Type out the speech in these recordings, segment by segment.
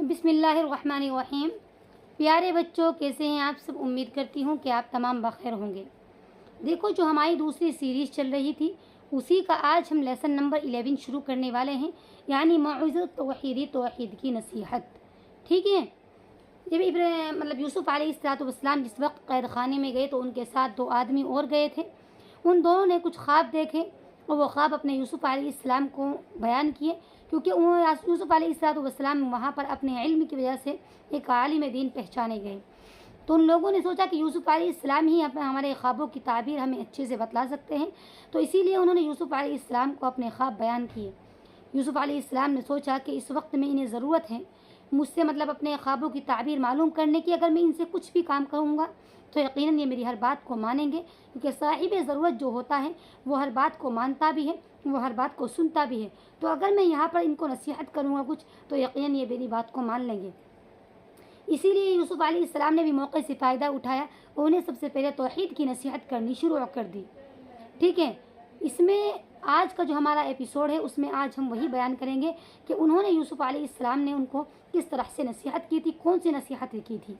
بسم اللہ الرحمن الرحیم۔ پیارے بچوں، کیسے ہیں آپ سب؟ امید کرتی ہوں کہ آپ تمام بخیر ہوں گے۔ دیکھو، جو ہماری دوسری سیریز چل رہی تھی اسی کا آج ہم لیسن نمبر 11 شروع کرنے والے ہیں، یعنی موعظۃ توحید کی نصیحت۔ ٹھیک ہے، جب یوسف علیہ السلام جس وقت قید خانے میں گئے تو ان کے ساتھ 2 آدمی اور گئے تھے۔ ان دونوں نے کچھ خواب دیکھے اور وہ خواب اپنے یوسف علیہ السلام کو بیان کیے، کیونکہ یوسف علیہ السلام وہاں پر اپنے علم کی وجہ سے ایک عالم دین پہچانے گئے۔ تو ان لوگوں نے سوچا کہ یوسف علیہ السلام ہی ہمارے خوابوں کی تعبیر ہمیں اچھے سے بتلا سکتے ہیں، تو اسی لیے انہوں نے یوسف علیہ السلام کو اپنے خواب بیان کیے۔ یوسف علیہ السلام نے سوچا کہ اس وقت میں انہیں ضرورت ہے مجھ سے اپنے خوابوں کی تعبیر معلوم کرنے کی۔ اگر میں ان سے کچھ بھی کام کروں گا تو یقیناً یہ میری ہر بات کو مانیں گے، کیونکہ صاحب ضرورت جو ہوتا ہے وہ ہر بات کو مانتا بھی ہے، وہ ہر بات کو سنتا بھی ہے۔ تو اگر میں یہاں پر ان کو نصیحت کروں گا کچھ تو یقیناً یہ میری بات کو مان لیں گے۔ اسی لیے یوسف علیہ السلام نے بھی موقع سے فائدہ اٹھایا اور انہیں سب سے پہلے توحید کی نصیحت کرنی شروع کر دی۔ ٹھیک ہے، اس میں آج کا جو ہمارا ایپیسوڈ ہے اس میں آج ہم وہی بیان کریں گے کہ انہوں نے یوسف علیہ السلام نے ان کو کس طرح سے نصیحت کی تھی، کون سی نصیحت کی تھی۔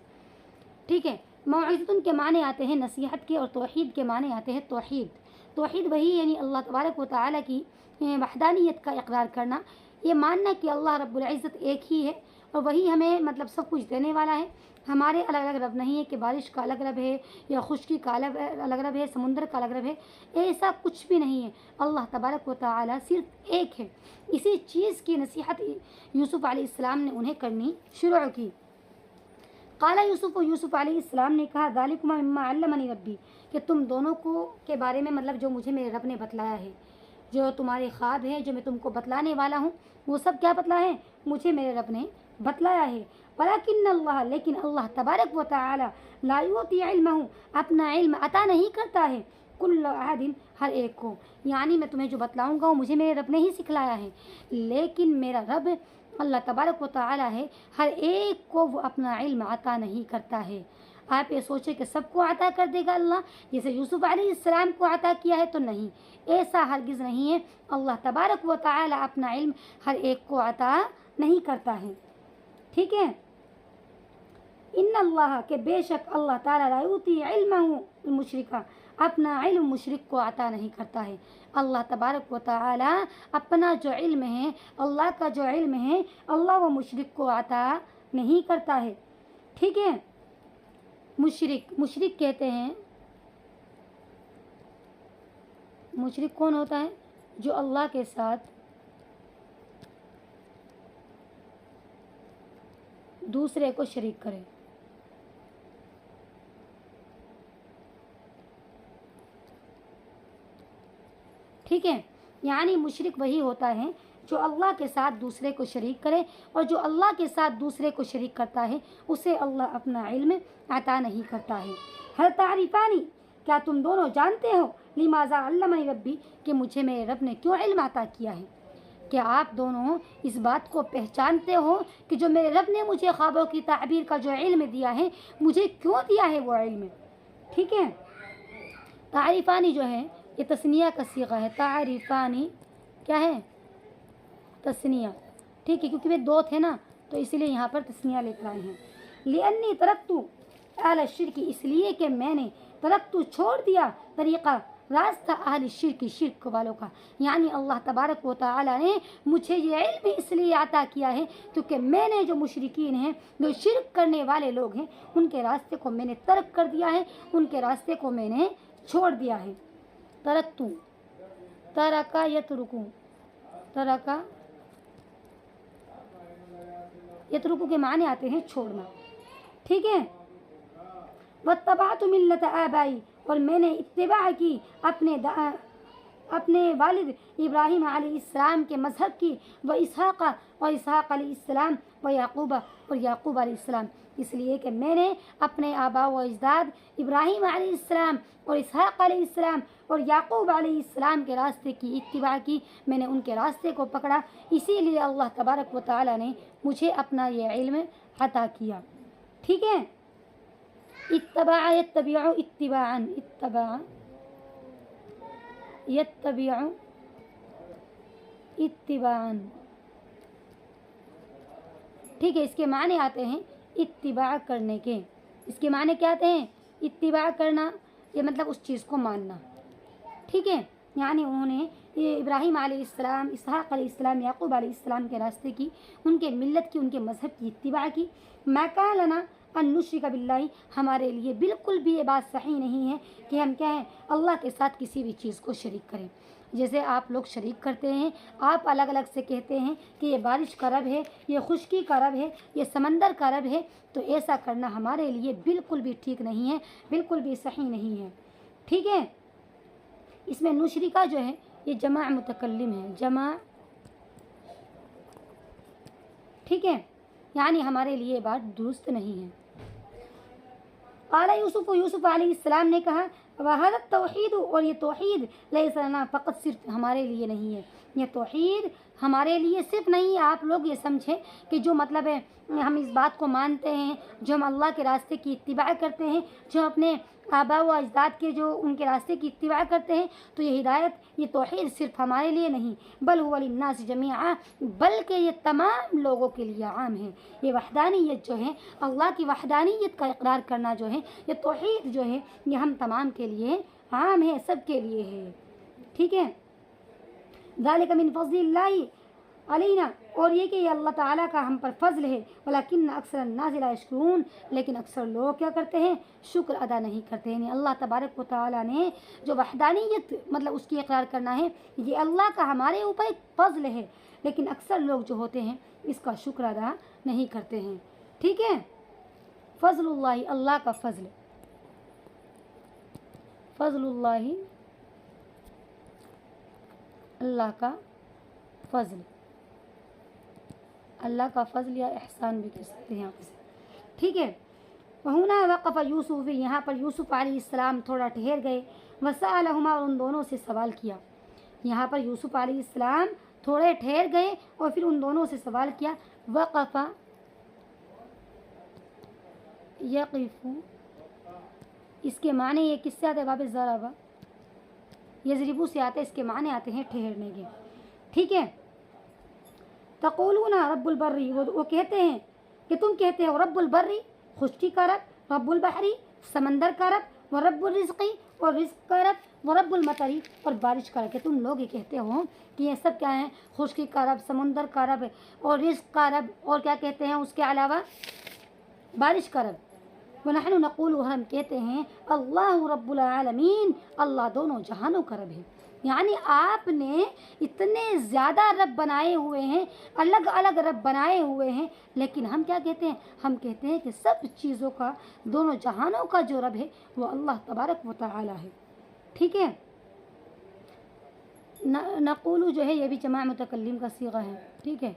ٹھیک ہے، موعظۃ کے معنی آتے ہیں نصیحت کے، اور توحید کے معنی آتے ہیں توحید وہی یعنی اللہ تبارک و تعالیٰ کی وحدانیت کا اقرار کرنا، یہ ماننا کہ اللہ رب العزت ایک ہی ہے اور وہی ہمیں سب کچھ دینے والا ہے۔ ہمارے الگ الگ رب نہیں ہے کہ بارش کا الگ رب ہے یا خشکی کا الگ رب ہے، سمندر کا الگ رب ہے، ایسا کچھ بھی نہیں ہے۔ اللہ تبارک و تعالیٰ صرف ایک ہے۔ اسی چیز کی نصیحت یوسف علیہ السلام نے انہیں کرنی شروع کی۔ قال یوسف علیہ السلام نے کہا ذالکما مما علمنی ربی، کہ تم دونوں کے بارے میں جو مجھے میرے رب نے بتلایا ہے، جو تمہارے خواب ہیں جو میں تم کو بتلانے والا ہوں، وہ سب کیا بتلایا ہے؟ مجھے میرے رب نے بتلایا ہے۔ ولیکن اللہ، لیکن اللہ تبارک و تعالی لا یعطی علمہ، اپنا علم عطا نہیں کرتا ہے کل احد، ہر ایک کو۔ یعنی میں تمہیں جو بتلاؤں گا وہ مجھے میرے رب نے ہی سکھلایا ہے، لیکن میرا رب اللہ تبارک و تعالی ہے، ہر ایک کو وہ اپنا علم عطا نہیں کرتا ہے۔ آپ یہ سوچیں کہ سب کو عطا کر دے گا اللہ، جیسے یوسف علیہ السلام کو عطا کیا ہے، تو نہیں، ایسا ہرگز نہیں ہے۔ اللہ تبارک و تعالی اپنا علم ہر ایک کو عطا نہیں کرتا ہے۔ ٹھیک ہے، ان اللہ، کہ بے شک اللہ تعالی لا یعطی علمہ المشرکہ، اپنا علم مشرک کو عطا نہیں کرتا ہے۔ اللہ تبارک و تعالی اپنا جو علم ہے، اللہ کا جو علم ہے، اللہ وہ مشرک کو عطا نہیں کرتا ہے۔ ٹھیک ہے، مشرک کہتے ہیں، مشرک کون ہوتا ہے؟ جو اللہ کے ساتھ دوسرے کو شریک کرے۔ ٹھیک ہے، یعنی مشرک وہی ہوتا ہے جو اللہ کے ساتھ دوسرے کو شریک کرے، اور جو اللہ کے ساتھ دوسرے کو شریک کرتا ہے اسے اللہ اپنا علم عطا نہیں کرتا ہے۔ ہل تعریفانی، کیا تم دونوں جانتے ہو، لماذا علمنی ربی، کہ مجھے میرے رب نے کیوں علم عطا کیا ہے؟ کیا آپ دونوں اس بات کو پہچانتے ہو کہ جو میرے رب نے مجھے خوابوں کی تعبیر کا جو علم دیا ہے، مجھے کیوں دیا ہے وہ علم؟ ٹھیک ہے، تعریفانی جو ہے یہ تثنیہ کا صیغہ ہے۔ تعریفانی کیا ہے؟ تثنیہ۔ ٹھیک ہے، کیونکہ وہ 2 تھے نا تو اسی لیے یہاں پر تثنیہ لے کر آئے ہیں۔ لأنی ترکت اہل الشرک، اس لیے کہ میں نے ترکت چھوڑ دیا طریقہ راستہ اہل الشرک، شرک والوں کا، یعنی اللہ تبارک و تعالی نے مجھے یہ علم اس لیے عطا کیا ہے کیونکہ میں نے جو مشرکین ہیں، جو شرک کرنے والے لوگ ہیں، ان کے راستے کو میں نے ترک کر دیا ہے، ان کے راستے کو میں نے چھوڑ دیا ہے۔ ترکتو، ترکا یترکو، ترکا یترکو کے معنی آتے ہیں چھوڑنا۔ ٹھیک ہے، واتبعت ملت آبائی، اور میں نے اتباع کی اپنے والد ابراہیم علیہ السلام کے مذہب کی، و اسحاق علیہ السلام، و یعقوب، اور یعقوب علیہ السلام، اس لیے کہ میں نے اپنے آباء و اجداد ابراہیم علیہ السلام اور اسحاق علیہ السلام اور یعقوب علیہ السلام کے راستے کی اتباع کی، میں نے ان کے راستے کو پکڑا، اسی لیے اللہ تبارک و تعالی نے مجھے اپنا یہ علم عطا کیا۔ ٹھیک ہے، اتبع یتبع اتباعا، اتبع یتبع اتباعا، ٹھیک ہے، اس کے معنی آتے ہیں اتباع کرنے کے. اس کے معنی کیا آتے ہیں؟ اتباع کرنا، یہ مطلب اس چیز کو ماننا. ٹھیک ہے، یعنی انہوں نے یہ ابراہیم علیہ السلام، اسحاق علیہ السلام، یعقوب علیہ السلام کے راستے کی، ان کے ملت کی، ان کے مذہب کی اتباع کی. ما کان لنا ان نشرک باللہ، ہمارے لیے بالکل بھی یہ بات صحیح نہیں ہے کہ ہم کیا ہیں، اللہ کے ساتھ کسی بھی چیز کو شریک کریں. جیسے آپ لوگ شریک کرتے ہیں، آپ الگ الگ سے کہتے ہیں کہ یہ بارش کا رب ہے، یہ خشکی کا رب ہے، یہ سمندر کا رب ہے، تو ایسا کرنا ہمارے لیے بالکل بھی ٹھیک نہیں ہے، بالکل بھی صحیح نہیں ہے. ٹھیک ہے، اس میں نشرکہ جو ہے یہ جمع متکلم ہے، جمع. ٹھیک ہے، یعنی ہمارے لیے بات درست نہیں ہے. قال یوسف علیہ السلام نے کہا وَهَذَا التَّوْحِيدُ، اور یہ توحید لَيْسَ لَنَا فقط، صرف ہمارے لیے نہیں ہے. یہ توحید ہمارے لیے صرف نہیں ہے. آپ لوگ یہ سمجھیں کہ جو مطلب ہے ہم اس بات کو مانتے ہیں، جو ہم اللہ کے راستے کی اتباع کرتے ہیں، جو اپنے آباء و اجداد کے جو ان کے راستے کی اتباع کرتے ہیں، تو یہ ہدایت، یہ توحید صرف ہمارے لیے نہیں، بل هو للناس جميعا، بلکہ یہ تمام لوگوں کے لیے عام ہے. یہ وحدانیت جو ہے، اللہ کی وحدانیت کا اقرار کرنا جو ہے، یہ توحید جو ہے، یہ ہم تمام کے لیے عام ہے، سب کے لیے ہے. ٹھیک ہے، ذالک من فضل اللہ علینا، اور یہ کہ یہ اللہ تعالیٰ کا ہم پر فضل ہے. ولیکن اکثر الناس لا یشکرون، لیکن اکثر لوگ کیا کرتے ہیں، شکر ادا نہیں کرتے ہیں. یعنی اللہ تبارک و تعالیٰ نے جو وحدانیت مطلب اس کی اقرار کرنا ہے، یہ اللہ کا ہمارے اوپر ایک فضل ہے، لیکن اکثر لوگ جو ہوتے ہیں اس کا شکر ادا نہیں کرتے ہیں. ٹھیک ہے، فضل اللہ، اللہ کا فضل، فضل اللہ، اللہ کا فضل، اللہ کا فضل یا احسان بھی کہہ سکتے ہیں آپ سے. ٹھیک ہے، وَهُنَا وَقَفَ یوسف، یہاں پر یوسف علیہ السلام تھوڑا ٹھہر گئے. وَسَأَلَهُمَا، اور ان دونوں سے سوال کیا. یہاں پر یوسف علیہ السلام تھوڑے ٹھہر گئے اور پھر ان دونوں سے سوال کیا. وقف یقف، اس کے معنی یہ کس سے آتے ہیں؟ باب ضربہ یضربو سے آتے ہیں. اس کے معنی آتے ہیں ٹھہرنے کے. ٹھیک ہے، تقولون رب البری، وہ کہتے ہیں کہ تم کہتے ہو رب البری، خشکی کا رب، رب البحری، سمندر کا رب، و رب الرزقی، اور رزق کا رب، و رب المطری، اور بارش کا رب. کہ تم لوگ یہ کہتے ہو کہ یہ سب کیا ہیں، خشکی کا رب، سمندر کا رب، اور رزق کا رب، اور کیا کہتے ہیں اس کے علاوہ، بارش کا رب. وَنَحْنُ نَقُولُ، ہم کہتے ہیں اللہ رب العالمین، اللہ دونوں جہانوں کا رب ہے. یعنی آپ نے اتنے زیادہ رب بنائے ہوئے ہیں، الگ الگ رب بنائے ہوئے ہیں، لیکن ہم کیا کہتے ہیں، ہم کہتے ہیں کہ سب چیزوں کا، دونوں جہانوں کا جو رب ہے وہ اللہ تبارک و تعالی ہے. ٹھیک ہے، نقول جو ہے یہ بھی جمع متکلم کا صیغہ ہے. ٹھیک ہے،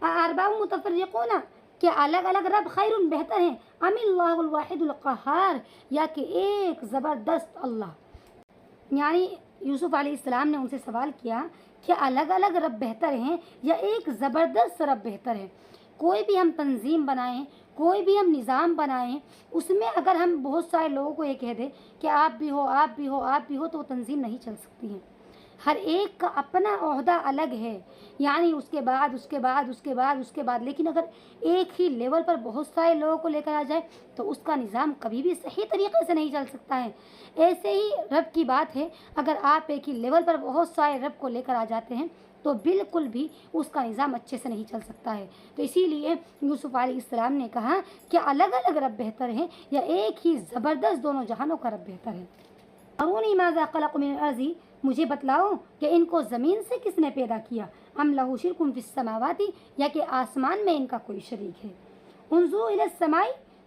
ارباب متفرقون، کہ الگ الگ رب خیر، بہتر ہیں، ام اللہ الواحد القہار، یا کہ ایک زبردست اللہ. یعنی یوسف علیہ السلام نے ان سے سوال کیا کہ الگ الگ رب بہتر ہیں یا ایک زبردست رب بہتر ہے. کوئی بھی ہم تنظیم بنائیں، کوئی بھی ہم نظام بنائیں، اس میں اگر ہم بہت سارے لوگوں کو یہ کہہ دیں کہ آپ بھی ہو، آپ بھی ہو، آپ بھی ہو، تو وہ تنظیم نہیں چل سکتی ہے. ہر ایک کا اپنا عہدہ الگ ہے، یعنی اس کے بعد اس کے بعد اس کے بعد اس کے بعد. لیکن اگر ایک ہی لیول پر بہت سارے لوگوں کو لے کر آ جائے تو اس کا نظام کبھی بھی صحیح طریقے سے نہیں چل سکتا ہے. ایسے ہی رب کی بات ہے، اگر آپ ایک ہی لیول پر بہت سارے رب کو لے کر آ جاتے ہیں تو بالکل بھی اس کا نظام اچھے سے نہیں چل سکتا ہے. تو اسی لیے یوسف علیہ السلام نے کہا کہ الگ الگ رب بہتر ہیں یا ایک ہی زبردست دونوں جہانوں کا رب بہتر ہے. ارونی ماذا خلق من الارض، مجھے بتلاؤ کہ ان کو زمین سے کس نے پیدا کیا. ام لہ شرک فی السماوات، یا کہ آسمان میں ان کا کوئی شریک ہے. انظروا الی السماء،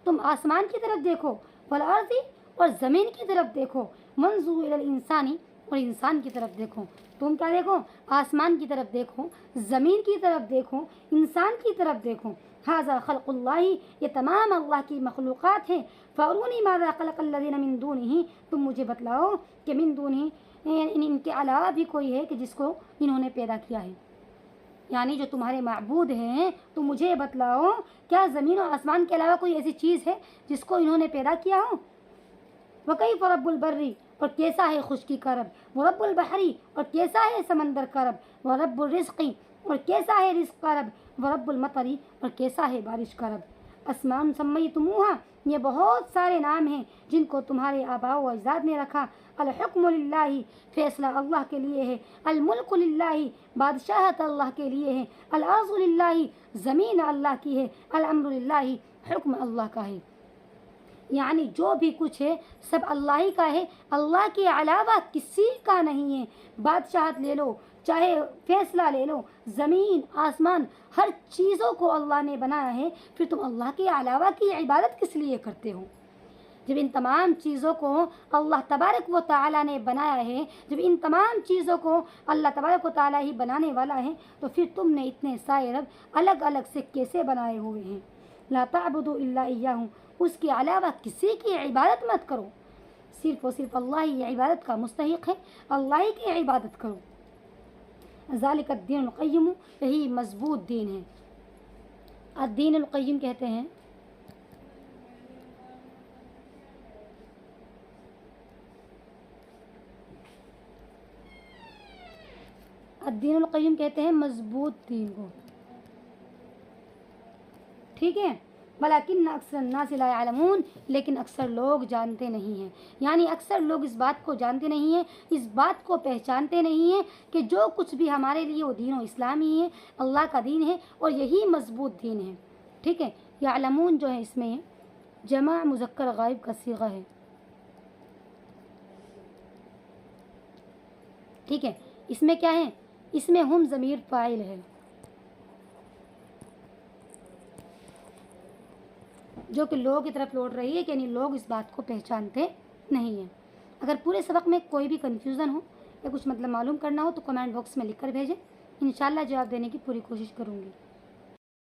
تم آسمان کی طرف دیکھو، والارض، اور زمین کی طرف دیکھو، وانظروا الی الانسان، اور انسان کی طرف دیکھو. تم کیا دیکھو، آسمان کی طرف دیکھو، زمین کی طرف دیکھو، انسان کی طرف دیکھو. ھذا خلق اللہ، یہ تمام اللہ کی مخلوقات ہیں. فارونی ماذا خلق الذین من دونہ، تم مجھے بتلاؤ کہ من دونہ، ان کے علاوہ بھی کوئی ہے کہ جس کو انہوں نے پیدا کیا ہے. یعنی جو تمہارے معبود ہیں، تو مجھے بتلاؤ کیا زمین و آسمان کے علاوہ کوئی ایسی چیز ہے جس کو انہوں نے پیدا کیا ہو. وکیف رب البری، اور کیسا ہے خشکی کا رب. ورب البحری، اور کیسا ہے سمندر کا رب. ورب الرزقی، اور کیسا ہے رزق کا رب، ورب المطری، اور کیسا ہے بارش کا رب۔ اسمان سمیتموہا، یہ بہت سارے نام ہیں جن کو تمہارے آباء و اجداد نے رکھا۔ الحکم للہ، فیصلہ اللہ کے لیے ہے۔ الملک للہ، بادشاہت اللہ کے لیے ہے۔ الارض للہ، زمین اللہ کی ہے۔ الامر للہ، حکم اللہ کا ہے۔ یعنی جو بھی کچھ ہے سب اللہ ہی کا ہے، اللہ کے علاوہ کسی کا نہیں ہے۔ بادشاہت لے لو، چاہے فیصلہ لے لو، زمین آسمان، ہر چیزوں کو اللہ نے بنایا ہے، پھر تم اللہ کے علاوہ کی عبادت کس لیے کرتے ہو؟ جب ان تمام چیزوں کو اللہ تبارک و تعالیٰ نے بنایا ہے، جب ان تمام چیزوں کو اللہ تبارک و تعالیٰ ہی بنانے والا ہے، تو پھر تم نے اتنے سارے رب الگ الگ سے کیسے بنائے ہوئے ہیں؟ لا تعبدوا الا ایاہ، اس کے علاوہ کسی کی عبادت مت کرو، صرف و صرف اللہ ہی عبادت کا مستحق ہے، اللہ ہی کی عبادت کرو۔ ذالک الدین القیم، یہی مضبوط دین ہے۔ الدین القیم کہتے ہیں الدین القیم کہتے ہیں مضبوط دین کو، ٹھیک ہے۔ ولیکن اکثر الناس لا یعلمون، لیکن اکثر لوگ جانتے نہیں ہیں، یعنی اکثر لوگ اس بات کو جانتے نہیں ہیں، اس بات کو پہچانتے نہیں ہیں کہ جو کچھ بھی ہمارے لیے وہ دین و اسلام ہی ہے، اللہ کا دین ہے، اور یہی مضبوط دین ہے، ٹھیک ہے۔ یعلمون جو ہے اس میں جمع مذکر غائب کا صیغہ ہے، ٹھیک ہے۔ اس میں کیا ہے؟ اس میں ہم ضمیر فاعل ہے، جو کہ لوگوں کی طرف لوٹ رہی ہے، کہ یعنی لوگ اس بات کو پہچانتے نہیں ہیں۔ اگر پورے سبق میں کوئی بھی کنفیوژن ہو یا کچھ مطلب معلوم کرنا ہو تو کمنٹ باکس میں لکھ کر بھیجیں، انشاءاللہ جواب دینے کی پوری کوشش کروں گی۔